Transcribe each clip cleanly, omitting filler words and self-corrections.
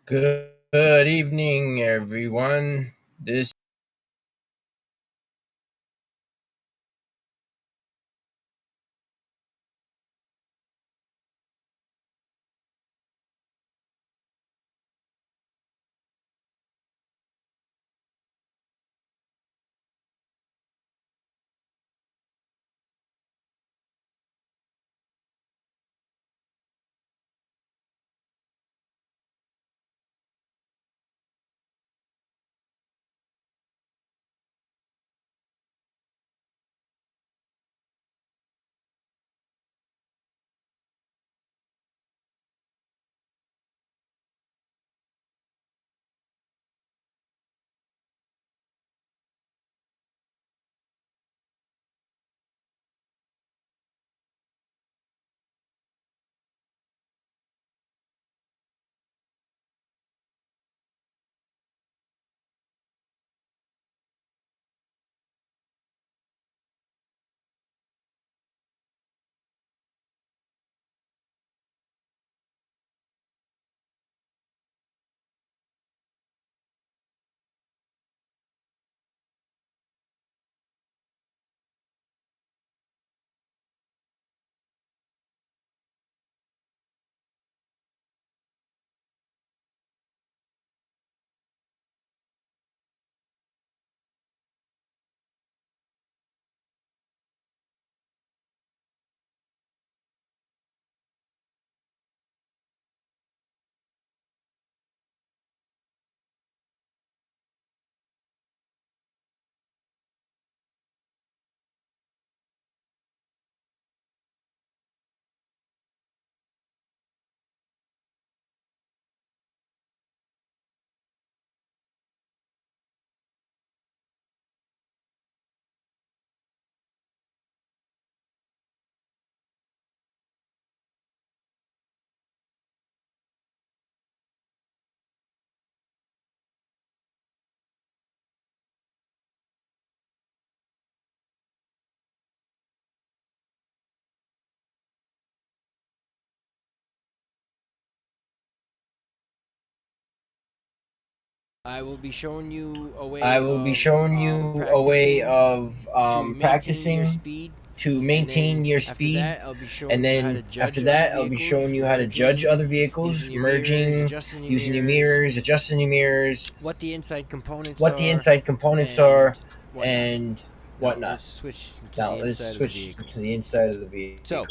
Good evening, everyone. This I will be showing you a I way will be of showing you a way practicing of to maintain your practicing speed, to and maintain then your after speed, that, I'll be and showing you how to then after judge other that, I'll be showing vehicles, you how to judge merging, other vehicles, using your mirrors, merging, adjusting your using your mirrors, mirrors, adjusting your mirrors, what the inside components what the are, inside components are, and whatnot. and Now whatnot. let's switch to Now the let's inside of the switch vehicle. to the inside of the vehicle. So,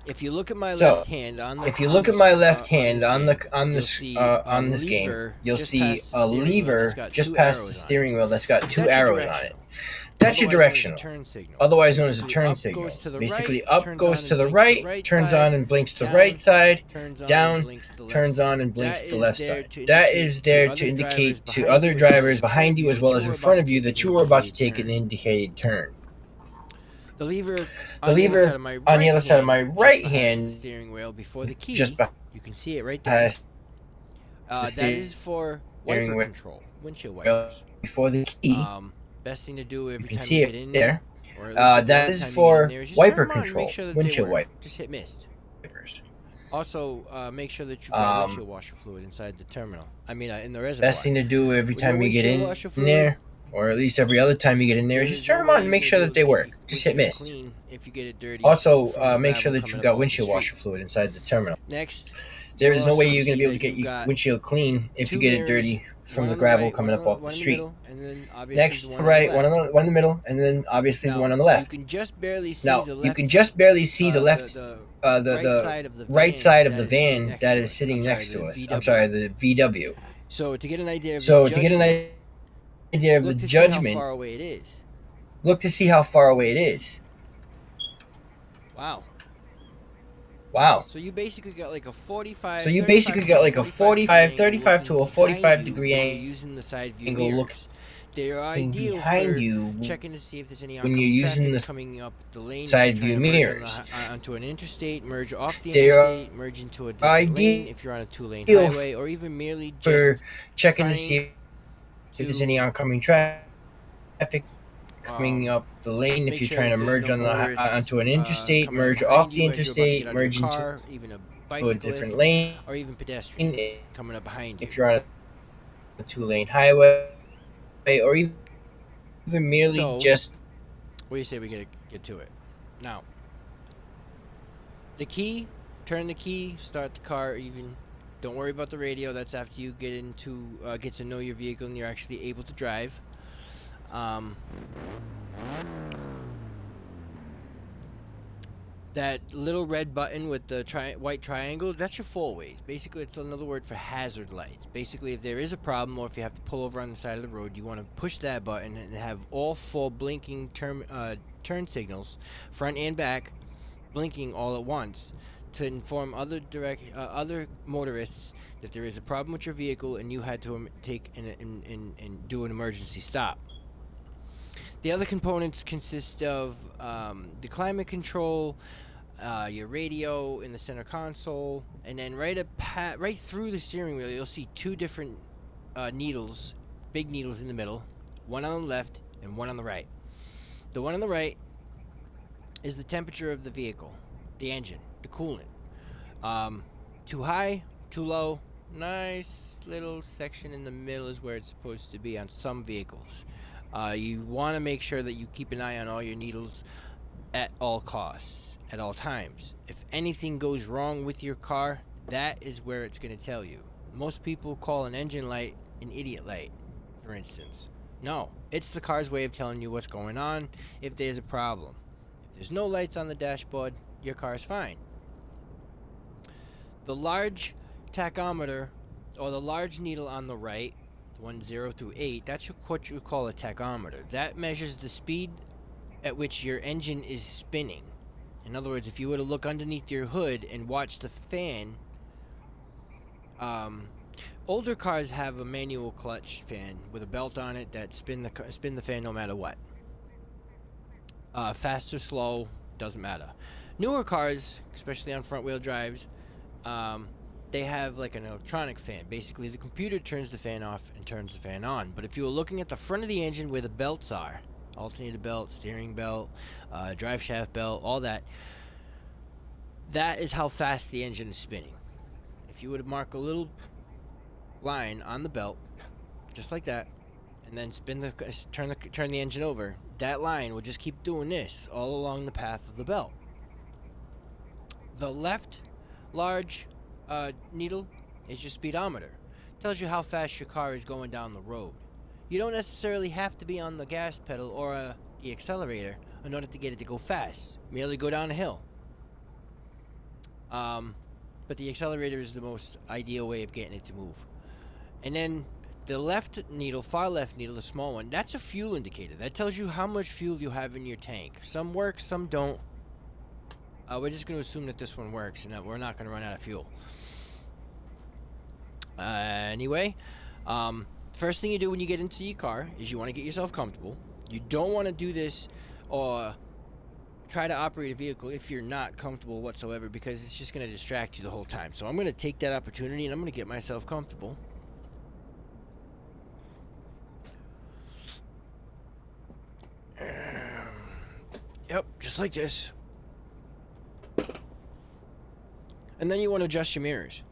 if you look at my So, left hand if you look at my left on hand this game, you'll see a on this game, lever you'll just see past the a steering wheel that's lever got just two past the arrows on it. steering wheel that's got two That's your arrows on it. directional, That's your otherwise known as a directional, turn signal. otherwise known as a Basically, turn up signal. goes to the right, Basically, up turns on goes to and the blinks the right, right turns side, on and blinks the right down, side, turns on and down, blinks the left turns side. on and blinks That the is left there side. to That indicate is to there to other drivers indicate to behind other you as well as drivers in front behind of you you as that well you as are in about front to of you take an that you are about to indicated take an turn. indicated turn. The lever The on the other side lever of my on the right other side of hand, my just right past the hand, steering wheel before the just key, you can see it right there. past the That is for wiper steering wheel control, windshield wipers. before the key. Best thing to do You every can time you see get it in there, there. or at least the That only is time you get in for there, is just turn wiper them on and make control, sure that they windshield work. Just hit mist. wipers. Also, make sure that you've got Um, windshield washer fluid inside the terminal. In the Best reservoir. thing to do every With your time you get windshield in washer fluid, there, or at least every other time you get in there, is there just is turn no them way on and you're make going to sure be that able to they keep work. your Just hit windshield mist. clean if you get it dirty Also, from the make sure gravel that coming you've up got off the windshield street. washer fluid inside the terminal. Next, There you'll is no way also you're going to see be able to that get you've your got windshield clean if you two get it mirrors, dirty from one the on the gravel right, coming up off the one in the street. middle, and then obviously the Next, one on the right, left. one in the middle, and then obviously the Now, one on the you left. can just barely see Now, the you can left, just barely see the left, the right the side of the right van side of that the is sitting van next that to is us. I'm sitting sorry, next the to us. I'm VW. sorry, the VW. So to get an idea of the So to get an judgment, idea of the look to see how judgment, far away it is. look to see how far away it is. Wow. Wow. So you basically got like a So 45, you 35 basically to a got like a 45 degree 45, angle 35 looking to a behind 45 you degree when you're using the side view angle looking mirrors. They are ideal behind for you checking to see if there's any when you're oncoming using traffic the coming up the lane if you're side trying view to merge on mirrors. onto an interstate, merge off the They are interstate, merge into a different lane ideal if you're on a two-lane highway, or even merely just for checking to trying see if there's any to oncoming traffic coming um, up the lane if make you're sure trying that to there's merge no on motorists onto an interstate, coming up merge behind off the you as you're about to get interstate, out of your merge into car, even a to a different bicyclists, lane. or even pedestrians coming up behind you. If you're on a 2-lane highway, or even merely So, just what do you say we get to it? Now, the key, turn the key, start the car. Even don't worry about the radio. That's after you get to know your vehicle and you're actually able to drive. That little red button with the white triangle, that's your four ways. Basically, it's another word for hazard lights. Basically, if there is a problem or if you have to pull over on the side of the road, you want to push that button and have all four blinking turn signals, front and back, blinking all at once to inform other motorists that there is a problem with your vehicle and you had to take and do an emergency stop. The other components consist of the climate control, your radio in the center console, and then right through the steering wheel, you'll see two different needles, big needles in the middle, one on the left and one on the right. The one on the right is the temperature of the vehicle, the engine, the coolant. Too high, too low, nice little section in the middle is where it's supposed to be on some vehicles. You want to make sure that you keep an eye on all your needles at all costs, at all times. If anything goes wrong with your car, that is where it's going to tell you. Most people call an engine light an idiot light, for instance. No, it's the car's way of telling you what's going on if there's a problem. If there's no lights on the dashboard, your car is fine. The large tachometer, or the large needle on the right, 0 through 8, that's what you call a tachometer. That measures the speed at which your engine is spinning. In other words, if you were to look underneath your hood and watch the fan, older cars have a manual clutch fan with a belt on it that spin the fan no matter what. Fast or slow, doesn't matter. Newer cars, especially on front-wheel drives, they have like an electronic fan. Basically, the computer turns the fan off and turns the fan on. But if you were looking at the front of the engine where the belts are, alternator belt, steering belt, drive shaft belt, all that, that is how fast the engine is spinning. If you were to mark a little line on the belt, just like that, and then turn the engine over, that line will just keep doing this all along the path of the belt. The left large needle is your speedometer. Tells you how fast your car is going down the road. You don't necessarily have to be on the gas pedal or the accelerator in order to get it to go fast. Merely go down a hill. But the accelerator is the most ideal way of getting it to move. And then the left needle, far left needle, the small one, that's a fuel indicator. That tells you how much fuel you have in your tank. Some work, some don't. We're just going to assume that this one works and that we're not going to run out of fuel. Anyway, first thing you do when you get into your car is you want to get yourself comfortable. You don't want to do this or try to operate a vehicle if you're not comfortable whatsoever, because it's just going to distract you the whole time. So I'm going to take that opportunity and I'm going to get myself comfortable. Yep, just like this. And then you want to adjust your mirrors.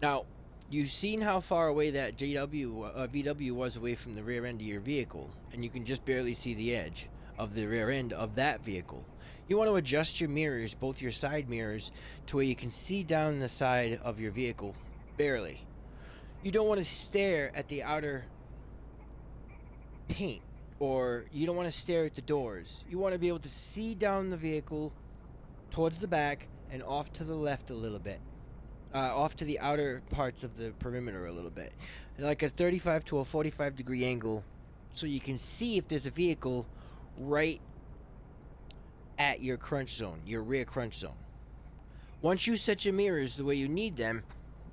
Now, you've seen how far away that VW was away from the rear end of your vehicle, and you can just barely see the edge of the rear end of that vehicle. You want to adjust your mirrors, both your side mirrors, to where you can see down the side of your vehicle, barely. You don't want to stare at the outer paint, or you don't want to stare at the doors. You want to be able to see down the vehicle towards the back and off to the left a little bit. Off to the outer parts of the perimeter a little bit. Like a 35 to a 45 degree angle, so you can see if there's a vehicle right at your crunch zone, your rear crunch zone. Once you set your mirrors the way you need them,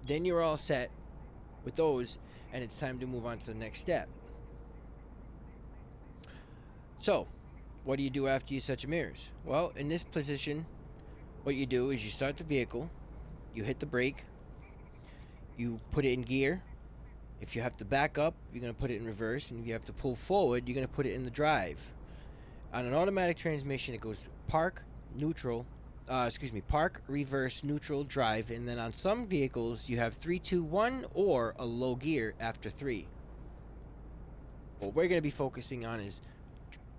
then you're all set with those, and it's time to move on to the next step. So, what do you do after you set your mirrors? Well, in this position, what you do is you start the vehicle, you hit the brake, you put it in gear. If you have to back up, you're going to put it in reverse, and if you have to pull forward, you're going to put it in the drive. On an automatic transmission, it goes park, neutral, park, reverse, neutral, drive, and then on some vehicles you have 3, 2, 1 or a low gear after 3. What we're going to be focusing on is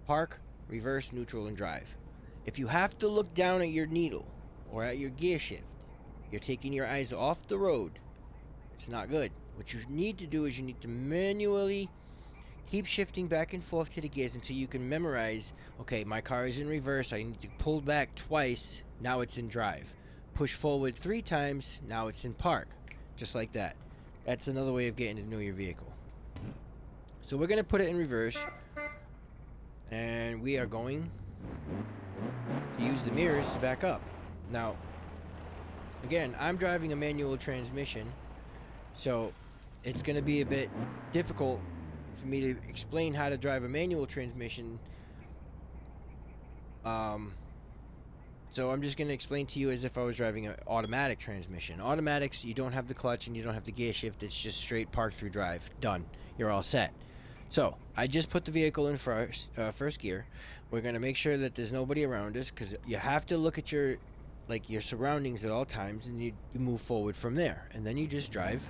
park, reverse, neutral, and drive. If you have to look down at your needle or at your gear shift, you're taking your eyes off the road. It's not good. What you need to do is you need to manually keep shifting back and forth to the gears until you can memorize, okay, my car is in reverse, I need to pull back twice, now it's in drive. Push forward 3 times, now it's in park. Just like that. That's another way of getting to know your vehicle. So we're going to put it in reverse, and we are going to use the mirrors to back up. Now, again, I'm driving a manual transmission, so it's going to be a bit difficult for me to explain how to drive a manual transmission. So I'm just going to explain to you as if I was driving an automatic transmission. Automatics, you don't have the clutch and you don't have the gear shift. It's just straight park through drive. Done. You're all set. So I just put the vehicle in first gear. We're going to make sure that there's nobody around us, because you have to look at your surroundings at all times, and you move forward from there. And then you just drive.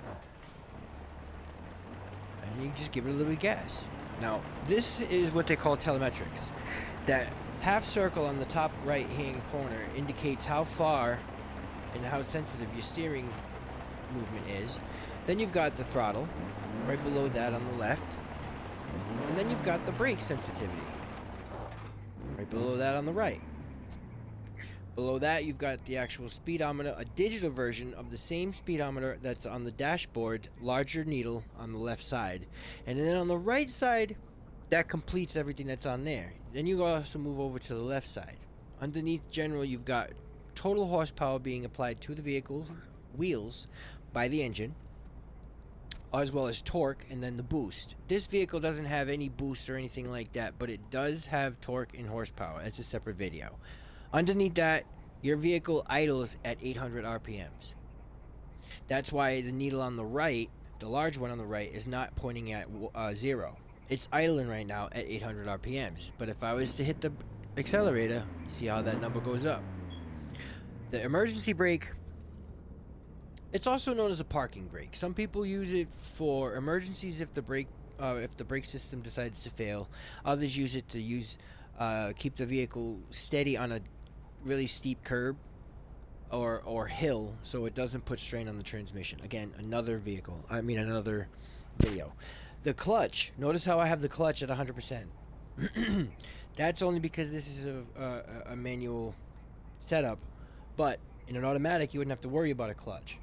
And you just give it a little gas. Now, this is what they call telemetrics. That half circle on the top right hand corner indicates how far and how sensitive your steering movement is. Then you've got the throttle right below that on the left. And then you've got the brake sensitivity right below that on the right. Below that, you've got the actual speedometer, a digital version of the same speedometer that's on the dashboard, larger needle on the left side. And then on the right side, that completes everything that's on there. Then you also move over to the left side. Underneath general, you've got total horsepower being applied to the vehicle's wheels by the engine, as well as torque, and then the boost. This vehicle doesn't have any boost or anything like that, but it does have torque and horsepower. It's a separate video. Underneath that, your vehicle idles at 800 RPMs. That's why the needle on the right, the large one on the right, is not pointing at 0. It's idling right now at 800 RPMs. But if I was to hit the accelerator, you see how that number goes up. The emergency brake, it's also known as a parking brake. Some people use it for emergencies if the brake system decides to fail. Others use it to keep the vehicle steady on a really steep curb or hill, so it doesn't put strain on the transmission. Again, another video. The clutch, notice how I have the clutch at 100%. That's only because this is a manual setup, but in an automatic you wouldn't have to worry about a clutch.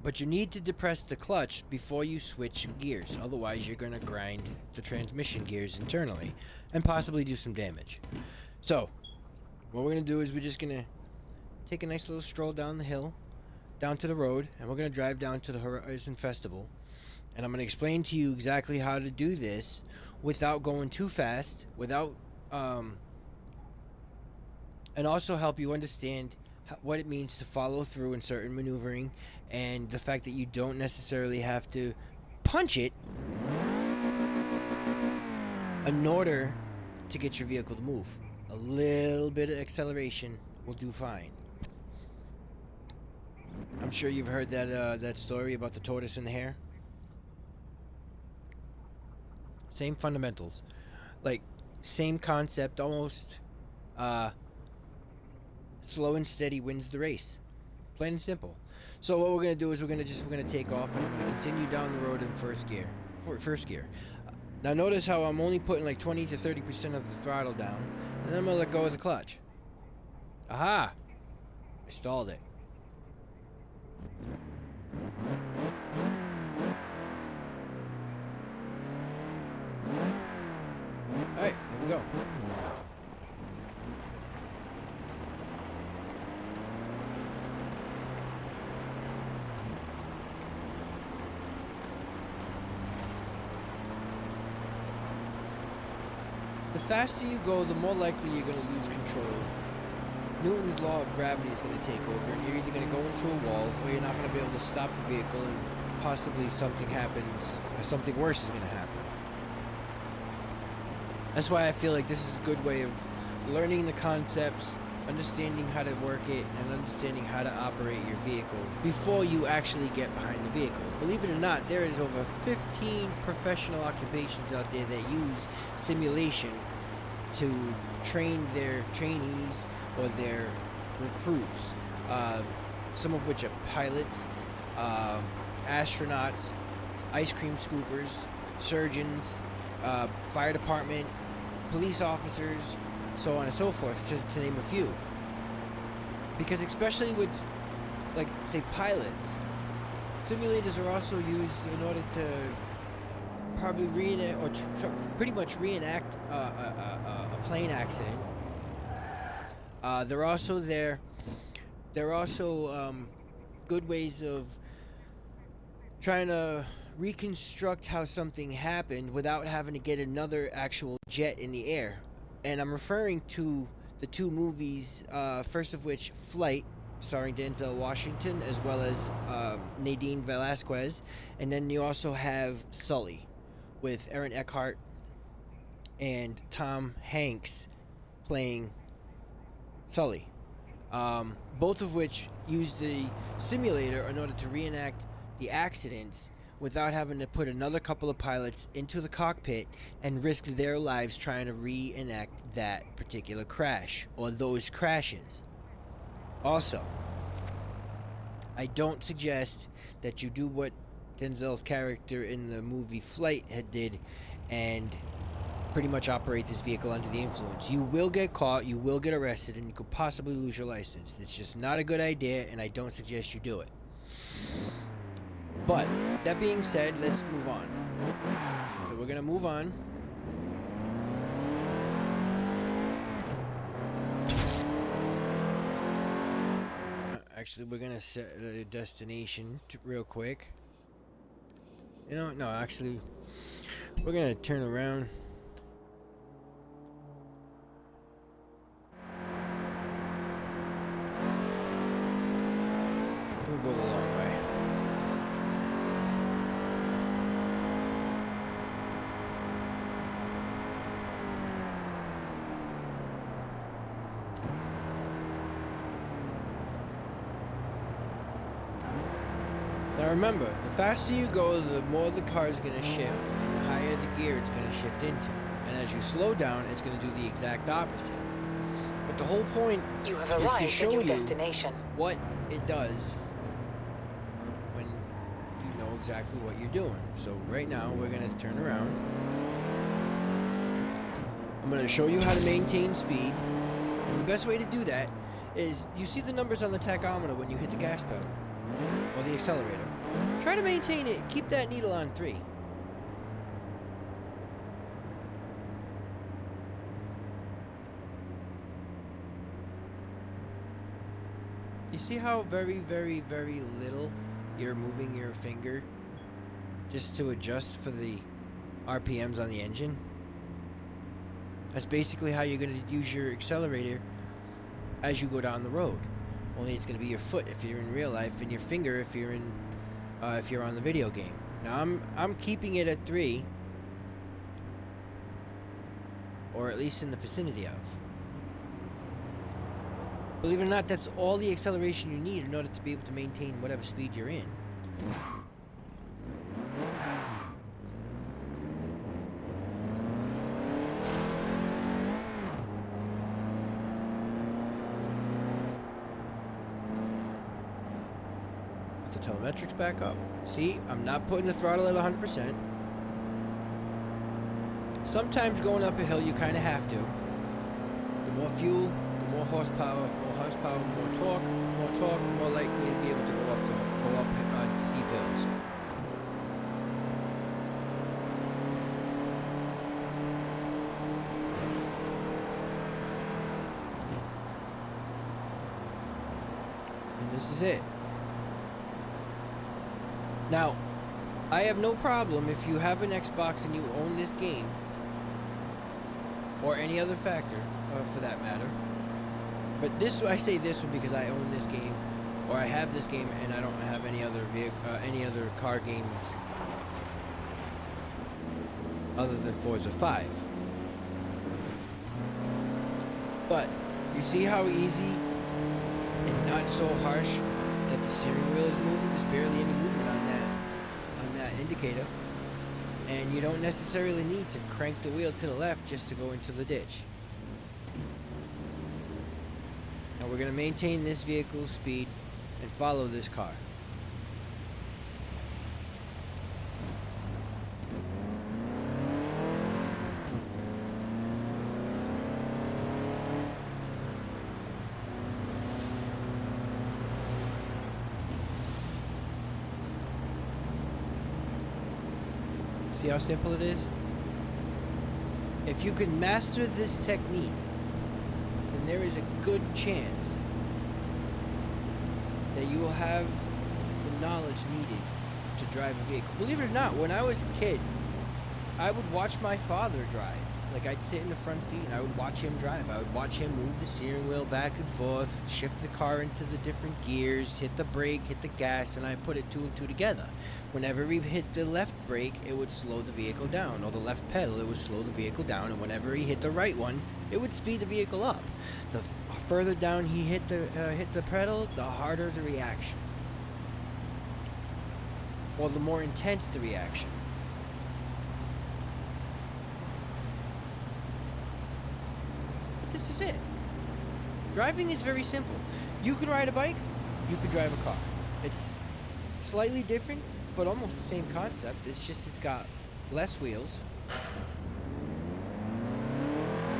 But you need to depress the clutch before you switch gears, otherwise you're going to grind the transmission gears internally and possibly do some damage. So what we're going to do is we're just going to take a nice little stroll down the hill, down to the road, and we're going to drive down to the Horizon Festival. And I'm going to explain to you exactly how to do this without going too fast, and also help you understand what it means to follow through in certain maneuvering, and the fact that you don't necessarily have to punch it in order to get your vehicle to move. A little bit of acceleration will do fine. I'm sure you've heard that story about the tortoise and the hare. Same fundamentals, like same concept almost. Slow and steady wins the race, plain and simple. So what we're gonna do is we're gonna take off, and I'm gonna continue down the road in first gear. Now notice how I'm only putting like 20 to 30% of the throttle down, and then I'm gonna let go of the clutch. Aha! I stalled it. Alright, here we go. The faster you go, the more likely you're going to lose control. Newton's law of gravity is going to take over, and you're either going to go into a wall, or you're not going to be able to stop the vehicle, and possibly something happens, or something worse is going to happen. That's why I feel like this is a good way of learning the concepts understanding how to work it, and understanding how to operate your vehicle before you actually get behind the vehicle. Believe it or not, there is over 15 professional occupations out there that use simulation to train their trainees or their recruits. Some of which are pilots, astronauts, ice cream scoopers, surgeons, fire department, police officers, so on and so forth, to name a few. Because especially with, like, say, pilots, simulators are also used in order to probably reenact, or pretty much reenact a plane accident. They're also good ways of trying to reconstruct how something happened without having to get another actual jet in the air. And I'm referring to the two movies, first of which, Flight, starring Denzel Washington, as well as Nadine Velasquez. And then you also have Sully, with Aaron Eckhart and Tom Hanks playing Sully. Both of which use the simulator in order to reenact the accidents without having to put another couple of pilots into the cockpit and risk their lives trying to reenact that particular crash or those crashes. Also, I don't suggest that you do what Denzel's character in the movie Flight did and pretty much operate this vehicle under the influence. You will get caught, you will get arrested, and you could possibly lose your license. It's just not a good idea, and I don't suggest you do it. But, that being said, let's move on. So we're going to move on. Actually, we're going to set a destination real quick. You know, no, actually, we're going to turn around. We'll go the long way. Now remember, the faster you go, the more the car is going to shift, and the higher the gear it's going to shift into. And as you slow down, it's going to do the exact opposite. But the whole point You have is to arrived show at your you destination. what it does when you know exactly what you're doing. So right now, we're going to turn around. I'm going to show you how to maintain speed. And the best way to do that is, you see the numbers on the tachometer when you hit the gas pedal or the accelerator. Try to maintain it. Keep that needle on 3. You see how very, very, very little you're moving your finger just to adjust for the RPMs on the engine? That's basically how you're going to use your accelerator as you go down the road. Only it's going to be your foot if you're in real life, and your finger if you're on the video game. Now I'm keeping it at 3, or at least in the vicinity of. Believe it or not, that's all the acceleration you need in order to be able to maintain whatever speed you're in. Put the telemetrics back up. See, I'm not putting the throttle at 100%. Sometimes going up a hill you kind of have to. The more fuel, the more horsepower, more torque, more likely to be able to go up steep hills. And this is it. Now, I have no problem if you have an Xbox and you own this game, or any other factor, for that matter. But this, I say this one because I own this game, or I have this game, and I don't have any other car games other than Forza 5. But You see how easy and not so harsh that the steering wheel is moving? There's barely any movement on that indicator. And you don't necessarily need to crank the wheel to the left just to go into the ditch. Now we're going to maintain this vehicle's speed and follow this car. See how simple it is? If you can master this technique, then there is a good chance that you will have the knowledge needed to drive a vehicle. Believe it or not, when I was a kid, I would watch my father drive. Like, I'd sit in the front seat and I would watch him drive. I would watch him move the steering wheel back and forth, shift the car into the different gears, hit the brake, hit the gas, and I put it two and two together. Whenever he hit the left brake, it would slow the vehicle down, or the left pedal, it would slow the vehicle down, and whenever he hit the right one, it would speed the vehicle up. The further down he hit the pedal, the harder the reaction, or the more intense the reaction. This is it. Driving is very simple. You can ride a bike, you can drive a car. It's slightly different, but almost the same concept. It's just it's got less wheels.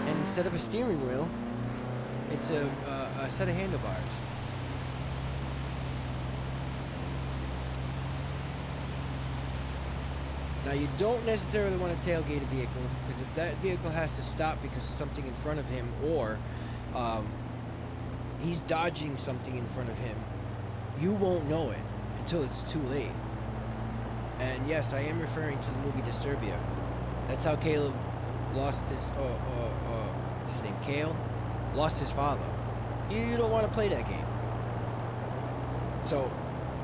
And instead of a steering wheel, it's a set of handlebars. Now, you don't necessarily want to tailgate a vehicle, because if that vehicle has to stop because of something in front of him, or he's dodging something in front of him, you won't know it until it's too late. And yes, I am referring to the movie Disturbia. That's how Caleb lost his name Cale lost his father. You don't want to play that game. So,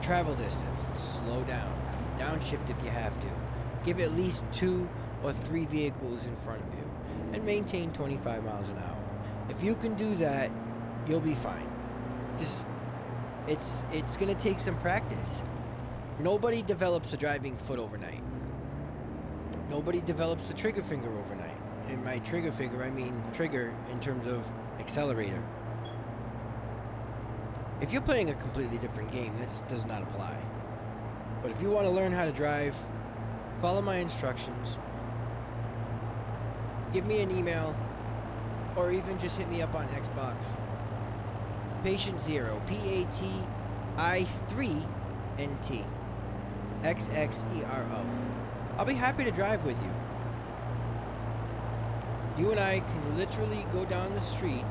travel distance, slow down, downshift if you have to. Give at least 2 or 3 vehicles in front of you, and maintain 25 miles an hour. If you can do that, you'll be fine. Just, it's gonna take some practice. Nobody develops a driving foot overnight. Nobody develops the trigger finger overnight. And by trigger finger, I mean trigger in terms of accelerator. If you're playing a completely different game, this does not apply. But if you want to learn how to drive, follow my instructions, give me an email, or even just hit me up on Xbox. Patient0, Pati3ntz, XXERO. I'll be happy to drive with you. You and I can literally go down the street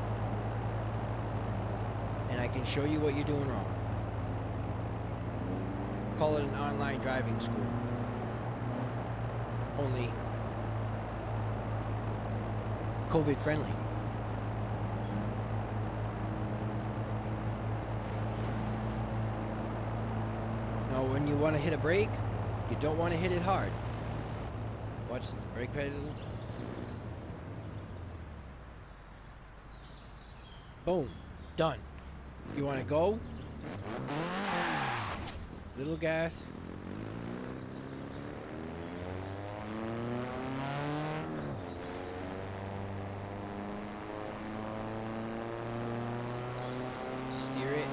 and I can show you what you're doing wrong. Call it an online driving school. Only COVID friendly. Now, when you want to hit a brake, you don't want to hit it hard. Watch the brake pedal. Boom. Done. You want to go? Little gas. Steer it.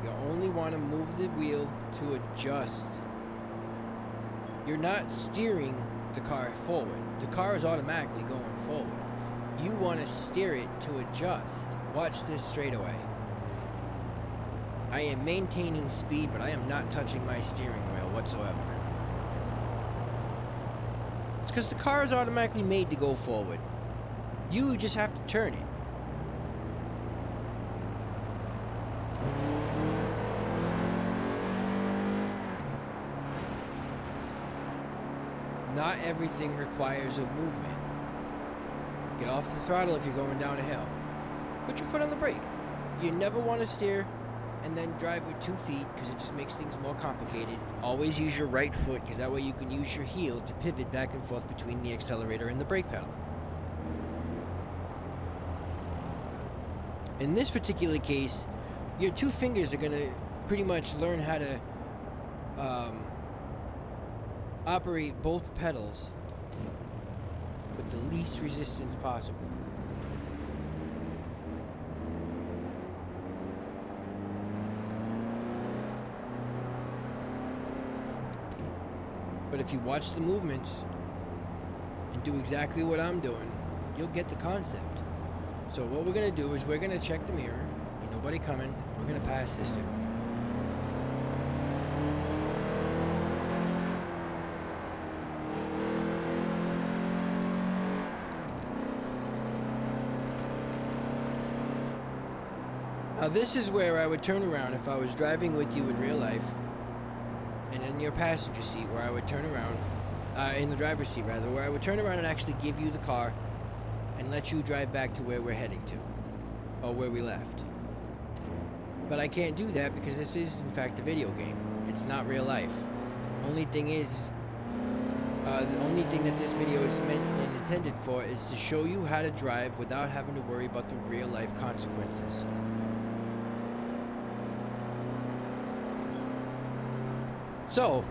You only want to move the wheel to adjust. You're not steering the car forward. The car is automatically going forward. You want to steer it to adjust. Watch this straightaway. I am maintaining speed, but I am not touching my steering wheel whatsoever. It's because the car is automatically made to go forward. You just have to turn it. Not everything requires a movement. Get off the throttle if you're going down a hill. Put your foot on the brake. You never want to steer and then drive with 2 feet because it just makes things more complicated. Always use your right foot because that way you can use your heel to pivot back and forth between the accelerator and the brake pedal. In this particular case, your 2 fingers are going to pretty much learn how to operate both pedals with the least resistance possible. But if you watch the movements and do exactly what I'm doing, you'll get the concept. So what we're going to do is we're going to check the mirror. Ain't nobody coming. We're going to pass this dude. Now this is where I would turn around if I was driving with you in real life, and in your passenger seat where I would turn around, in the driver's seat rather, where I would turn around and actually give you the car and let you drive back to where we're heading to, or where we left. But I can't do that because this is in fact a video game. It's not real life. Only thing is, the only thing that this video is meant and intended for is to show you how to drive without having to worry about the real life consequences. So,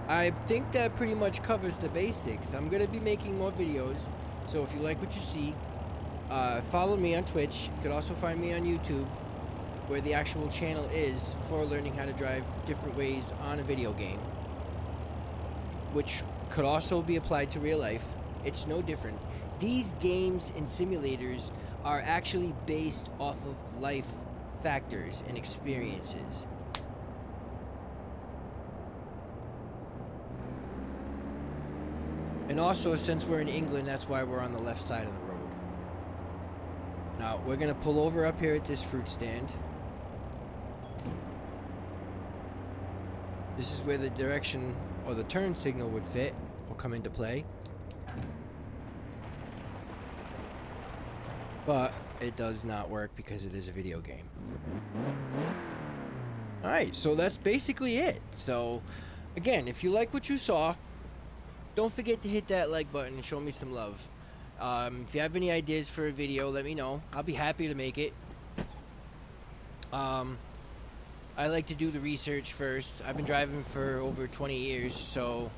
I think that pretty much covers the basics. I'm going to be making more videos, so if you like what you see, follow me on Twitch. You could also find me on YouTube, where the actual channel is for learning how to drive different ways on a video game, which could also be applied to real life. It's no different. These games and simulators are actually based off of life factors and experiences. And also, since we're in England, that's why we're on the left side of the road. Now, we're going to pull over up here at this fruit stand. This is where the direction or the turn signal would fit or come into play. But it does not work because it is a video game. Alright, so that's basically it. So, again, if you like what you saw, don't forget to hit that like button and show me some love. If you have any ideas for a video, let me know. I'll be happy to make it. I like to do the research first. I've been driving for over 20 years, so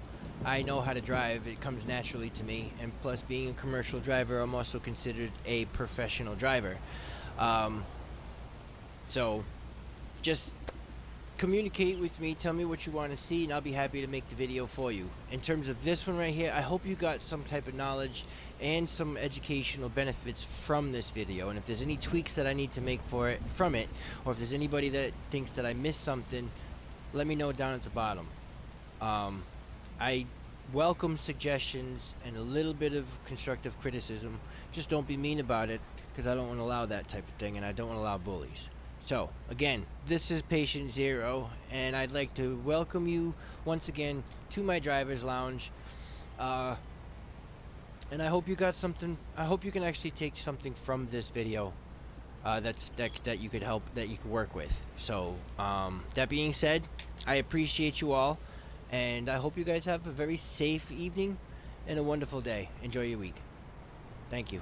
I know how to drive. It comes naturally to me. And plus, being a commercial driver, I'm also considered a professional driver. So just communicate with me, tell me what you want to see, and I'll be happy to make the video for you. In terms of this one right here, I hope you got some type of knowledge and some educational benefits from this video, and if there's any tweaks that I need to make from it, or if there's anybody that thinks that I missed something, let me know down at the bottom. I welcome suggestions and a little bit of constructive criticism. Just don't be mean about it, because I don't want to allow that type of thing, and I don't want to allow bullies. So, again, this is Patient Zero, and I'd like to welcome you once again to my driver's lounge. And I hope you got something. I hope you can actually take something from this video that you could work with. So, that being said, I appreciate you all, and I hope you guys have a very safe evening and a wonderful day. Enjoy your week. Thank you.